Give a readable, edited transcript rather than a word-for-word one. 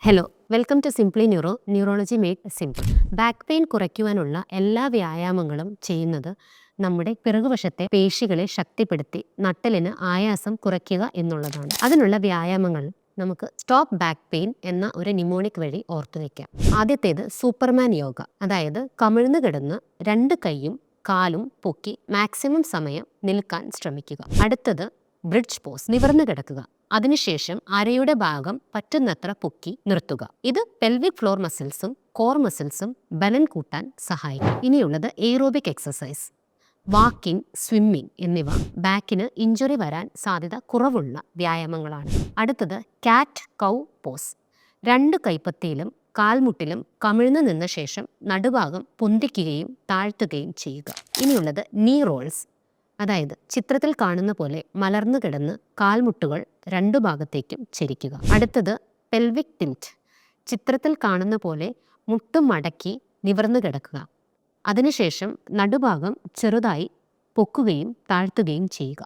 Hello, welcome to simply neurology made simple. Back pain കുറയ്ക്കുവാനുള്ള എല്ലാ വ്യായാമങ്ങളും ചെയ്യുന്നത് നമ്മുടെ പിറകുവശത്തെ പേശികളെ ശക്തിപ്പെടുത്തി നട്ടലിന് ആയാസം കുറയ്ക്കുക എന്നുള്ളതാണ്. അതിനുള്ള വ്യായാമങ്ങൾ നമുക്ക് സ്റ്റോപ്പ് ബാക്ക് പെയിൻ എന്ന ഒരു നിമോണിക് വഴി ഓർത്തുവെക്കാം. ആദ്യത്തേത് സൂപ്പർമാൻ യോഗ, അതായത് കമിഴ്ന്നു കിടന്ന് രണ്ട് കൈയും കാലും പൊക്കി മാക്സിമം സമയം നിൽക്കാൻ ശ്രമിക്കുക. അടുത്തത് ബ്രിഡ്ജ് പോസ്, നിവർന്നു കിടക്കുക. അതിനുശേഷം അരയുടെ ഭാഗം പറ്റുന്നത്ര പൊക്കി നിർത്തുക. ഇത് പെൽവിക് ഫ്ലോർ മസിൽസും കോർ മസിൽസും ബലം കൂട്ടാൻ സഹായിക്കും. ഇനിയുള്ളത് എയ്റോബിക് എക്സസൈസ്, വാക്കിംഗ്, സ്വിമ്മിംഗ് എന്നിവ ബാക്കിന് ഇഞ്ചുറി വരാൻ സാധ്യത കുറവുള്ള വ്യായാമങ്ങളാണ്. അടുത്തത് കാറ്റ് കൗ പോസ്, രണ്ട് കൈപ്പത്തിയിലും കാൽമുട്ടിലും കമിഴ്ന്നു നിന്ന ശേഷം നടുഭാഗം പൊന്തിക്കുകയും താഴ്ത്തുകയും ചെയ്യുക. ഇനിയുള്ളത് നീ റോൾസ്, അതായത് ചിത്രത്തിൽ കാണുന്ന പോലെ മലർന്നു കിടന്ന് കാൽമുട്ടുകൾ രണ്ടു ഭാഗത്തേക്കും ചരിക്കുക. അടുത്തത് പെൽവിക് ടിൽറ്റ്, ചിത്രത്തിൽ കാണുന്ന പോലെ മുട്ടും മടക്കി നിവർന്നു കിടക്കുക. അതിനുശേഷം നടുഭാഗം ചെറുതായി പൊക്കുകയും താഴ്ത്തുകയും ചെയ്യുക.